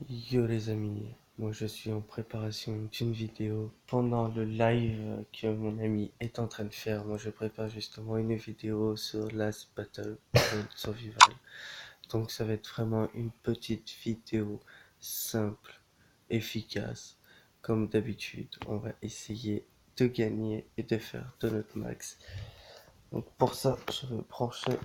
Yo les amis, moi je suis en préparation d'une vidéo. Pendant le live que mon ami est en train de faire, moi je prépare justement une vidéo sur Last Battle Survival. Donc ça va être vraiment une petite vidéo simple, efficace. Comme d'habitude, on va essayer de gagner et de faire de notre max. Donc pour ça, je vais brancher.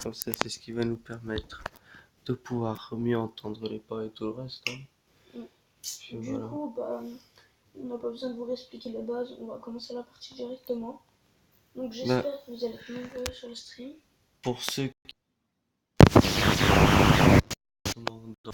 Comme ça, c'est ce qui va nous permettre de pouvoir mieux entendre les pas et tout le reste. Hein. Puis Du voilà. coup, on n'a pas besoin de vous réexpliquer les bases, on va commencer la partie directement. Donc j'espère que vous allez être nombreux sur le stream. Pour ceux qui sont dans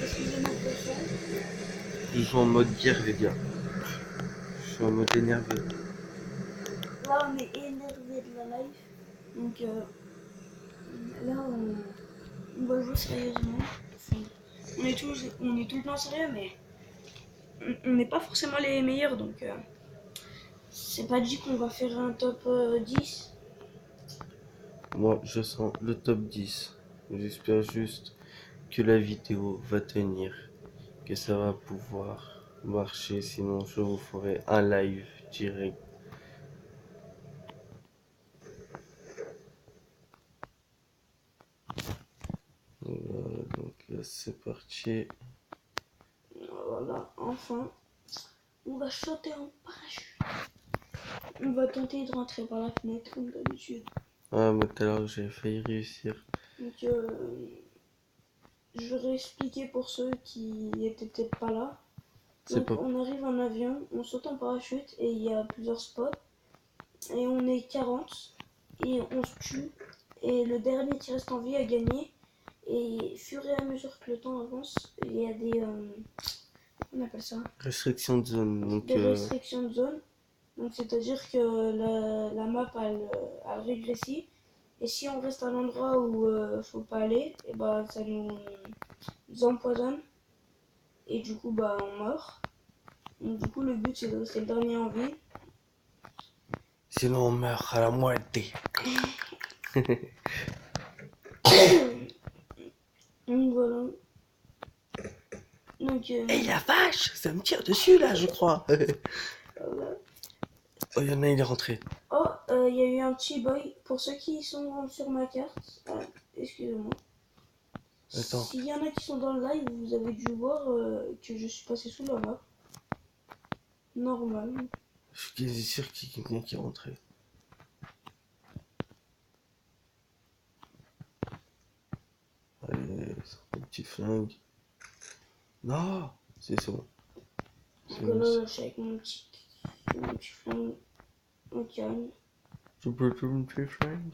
Excusez-moi pour le son. je joue en mode guerre, les gars. Je suis en mode énervé. Là, on est énervé de la live. Donc là, on va jouer sérieusement. Enfin, on est tout le temps sérieux, mais on n'est pas forcément les meilleurs. Donc c'est pas dit qu'on va faire un top 10. Moi, je sens le top 10. J'espère juste que la vidéo va tenir, que ça va pouvoir marcher. Sinon, je vous ferai un live direct. Voilà, donc là, c'est parti. Voilà, enfin, on va sauter en parachute. On va tenter de rentrer par la fenêtre comme d'habitude. Ah, mais tout à l'heure, j'ai failli réussir. Donc je vais réexpliquer pour ceux qui étaient peut-être pas là. C'est Donc pas. on arrive en avion, on saute en parachute et il y a plusieurs spots. Et on est 40 et on se tue. Et le dernier qui reste en vie a gagné. Et fur et à mesure que le temps avance, il y a des... on appelle ça Restriction de zone. Donc, des restrictions de zone. Donc c'est-à-dire que la map elle régresse. Et si on reste à l'endroit où faut pas aller, et bah ça nous empoisonne. Et du coup bah on meurt. Donc du coup le but c'est de rester le dernier en vie. sinon, on meurt à la moitié. Donc voilà. Donc Eh la vache, ça me tire dessus là, je crois. voilà. Oh, il y en a, il est rentré. Oh, il y a eu un petit boy. Pour ceux qui sont sur ma carte, excusez-moi. Attends. S'il y en a qui sont dans le live, vous avez dû voir que je suis passé sous la map. Normal. Je suis quasi sûr qu'il y a quelqu'un qui est rentré. Allez, c'est un petit flingue. Non, c'est bon. Donc là, je suis avec mon petit flingue au calme. Tu peux tout un petit flingue.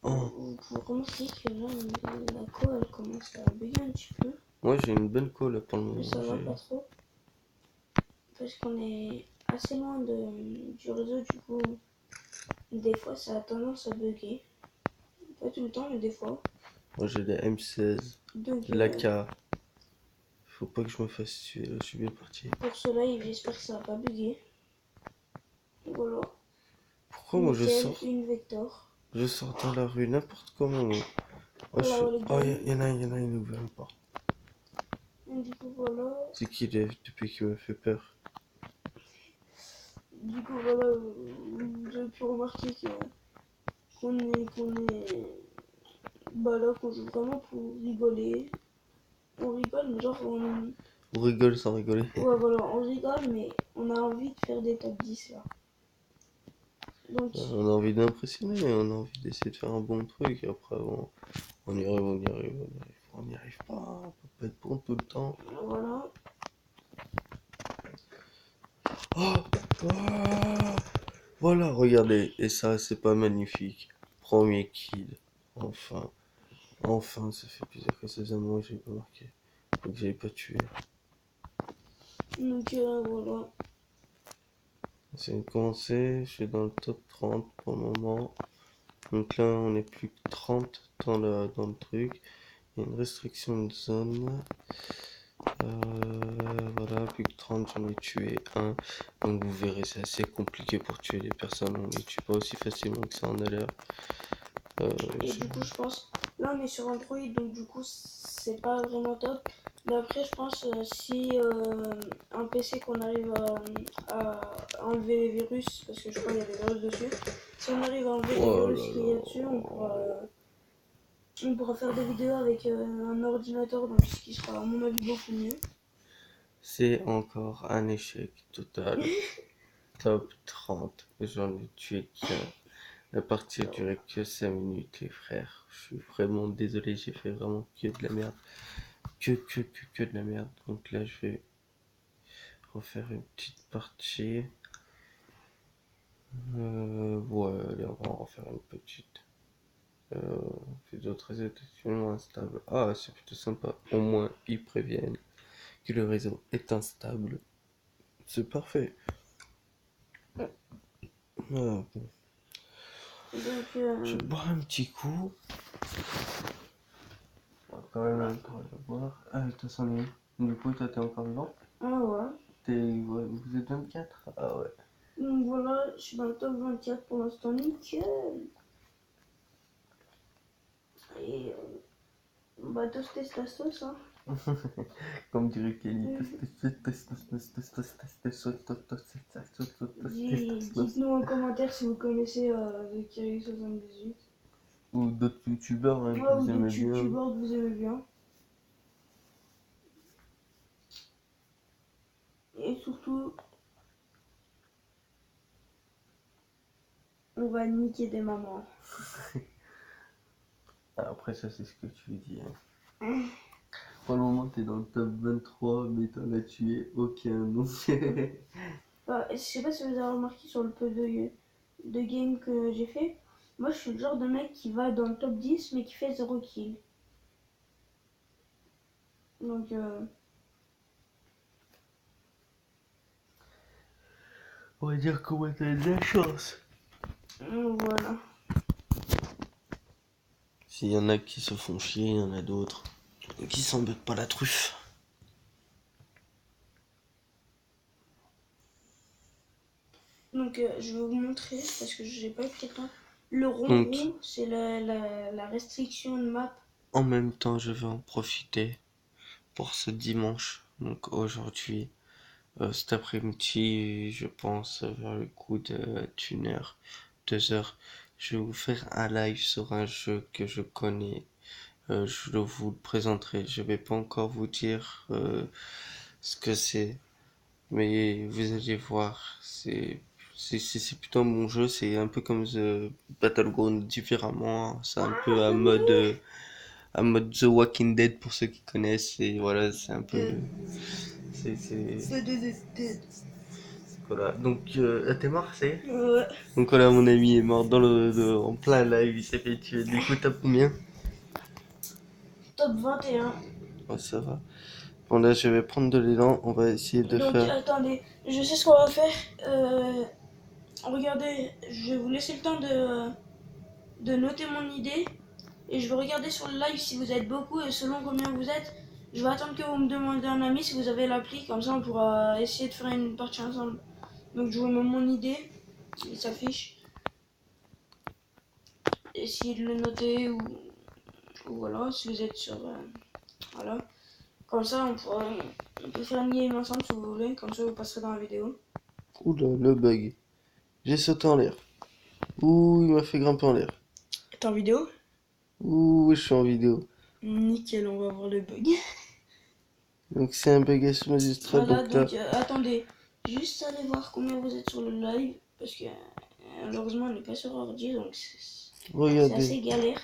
Oh. Vous pouvez remarquer que là, la co, elle commence à bugger un petit peu. Moi, j'ai une bonne co là pour le Mais moment. ça va pas trop. Parce qu'on est assez loin du réseau, du coup, des fois, ça a tendance à bugger. Pas tout le temps, mais des fois. Moi, j'ai des M16, Donc, l'AK. Faut pas que je me fasse tuer là, je suis bien parti. pour ce live, j'espère que ça va pas bugger. Voilà. Pourquoi moi je Nickel, sors une Vector. Je sors dans la rue n'importe comment. Moi. Oh, Voilà, les oh, gars. y en a une ouvert une porte. Et du coup, voilà. C'est qui depuis qu'il me fait peur? du coup, voilà, vous avez pu remarquer qu'on est bah là, qu'on joue vraiment pour rigoler. On rigole, mais genre, On rigole sans rigoler. ouais, voilà, on rigole, mais on a envie de faire des top 10 là. Donc, On a envie d'impressionner, on a envie d'essayer de faire un bon truc. Et après, on y arrive, on y arrive, on y arrive. On n'y arrive pas, on peut pas être bon tout le temps. voilà. Oh, oh, voilà, regardez. Et ça, c'est pas magnifique. Premier kill. Enfin, enfin, ça fait plusieurs que ces amours, j'ai pas marqué. Donc, j'avais pas tué. Donc, voilà. C'est de commencer, je suis dans le top 30 pour le moment. Donc là, on est plus que 30 dans le truc. Il y a une restriction de zone. Voilà, plus que 30, j'en ai tué un. Donc vous verrez, c'est assez compliqué pour tuer les personnes. On les tue pas aussi facilement que ça en a l'air. Et du coup, je pense, là on est sur Android, donc du coup, c'est pas vraiment top. Mais après, je pense, si un PC qu'on arrive à enlever les virus, parce que je crois qu'il y a des virus dessus, si on arrive à enlever les Oh virus là qu'il y a dessus, on pourra faire des vidéos avec un ordinateur, donc ce qui sera à mon avis beaucoup mieux. c'est encore un échec total. Top 30, j'en ai tué qu'un. La partie a duré que 5 minutes, les frères. Je suis vraiment désolé, j'ai fait vraiment que de la merde. Que de la merde. Donc là, je vais refaire une petite partie. Ouais, allez, on va en refaire une petite. C'est d'autres réseaux tellement instables. Ah, c'est plutôt sympa. Au moins, ils préviennent que le réseau est instable. C'est parfait. Ah, bon. Donc, Je bois un petit coup. On va quand même un peu le boire. Ah, toi, c'en est où? Du coup, toi, t'es encore vivant? ah ouais. Ouais, vous êtes 24? Ah ouais. Donc voilà, je suis dans le top 24 pour l'instant, nickel. Et bah, toasté ta sauce, hein. Comme dirait Kelly. Dites-nous en commentaire si vous connaissez The Kerry78. Ou d'autres youtubeurs hein, que Ouais, ou vous aimez d'autres bien. youtubeurs que vous aimez bien. Et surtout, on va niquer des mamans. Après, ça, c'est ce que tu dis. Hein. Pour le moment, t'es dans le top 23, mais t'en as tué aucun. Donc, Bah, je sais pas si vous avez remarqué sur le peu de game que j'ai fait. Moi, je suis le genre de mec qui va dans le top 10 mais qui fait 0 kill. Donc, on va dire comment t'as de la chance. voilà. S'il y en a qui se font chier, il y en a d'autres qui s'embêtent pas la truffe. Donc, je vais vous montrer parce que j'ai pas eu le temps. Le rond Donc, rond, c'est la restriction de map. en même temps, je vais en profiter pour ce dimanche. Donc, aujourd'hui, cet après-midi, je pense vers le coup de 1 heure, 2 heures, je vais vous faire un live sur un jeu que je connais. Je vous le présenterai. Je vais pas encore vous dire ce que c'est, mais vous allez voir. C'est plutôt un bon jeu. C'est un peu comme The Battleground différemment. C'est un peu à mode The Walking Dead pour ceux qui connaissent. Et voilà, c'est un peu. C'est voilà. Donc, t'es mort, c'est? Ouais. Donc voilà, mon ami est mort en plein live. Il s'est fait tuer. Du coup, t'as combien? Top 21. Oh, ça va. Bon, là, je vais prendre de l'élan. On va essayer de Donc, faire. attendez, je sais ce qu'on va faire. Regardez, je vais vous laisser le temps de noter mon idée. Et je vais regarder sur le live si vous êtes beaucoup et selon combien vous êtes. Je vais attendre que vous me demandez un ami si vous avez l'appli. Comme ça, on pourra essayer de faire une partie ensemble. Donc, je vous mets mon idée. Il s'affiche. Essayez de le noter ou voilà, si vous êtes sur. Voilà. Comme ça, on peut faire une game ensemble si vous voulez. Comme ça, vous passerez dans la vidéo. Oula, le bug. J'ai sauté en l'air. Ouh, il m'a fait grimper en l'air. T'es en vidéo? Ouh, je suis en vidéo. Nickel, on va voir le bug. Donc c'est un bagage magistral. Voilà, Donc là, donc attendez, juste aller voir combien vous êtes sur le live, parce que malheureusement on n'est pas sur ordi, donc c'est regardez, assez galère,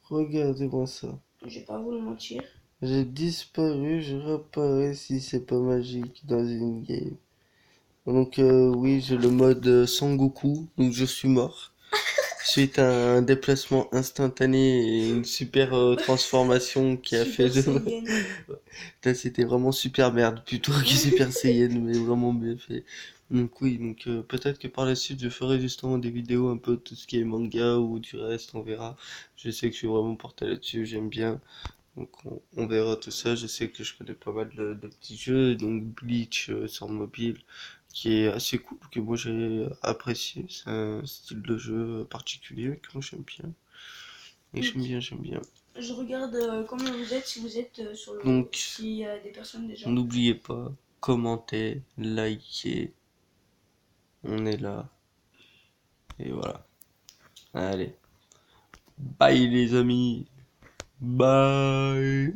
regardez-moi ça. je vais pas vous le mentir. J'ai disparu, je réapparais si c'est pas magique dans une game. Donc oui, j'ai le mode Sangoku, donc je suis mort. Suite à un déplacement instantané et une super transformation qui a fait Super de... Saiyan. Là, c'était vraiment super merde plutôt que super Saiyan, mais vraiment bien fait. Donc oui, donc peut-être que par la suite je ferai justement des vidéos un peu de tout ce qui est manga ou du reste, on verra. Je sais que je suis vraiment porté là-dessus, j'aime bien. Donc on verra tout ça. Je sais que je connais pas mal de petits jeux, donc Bleach sur mobile, qui est assez cool, que moi j'ai apprécié. C'est un style de jeu particulier que moi j'aime bien. Et Donc, j'aime bien. je regarde combien vous êtes, si vous êtes sur le... Donc s'il y a des personnes déjà. n'oubliez pas, commentez, likez, on est là. Et voilà. Allez, bye les amis. Bye.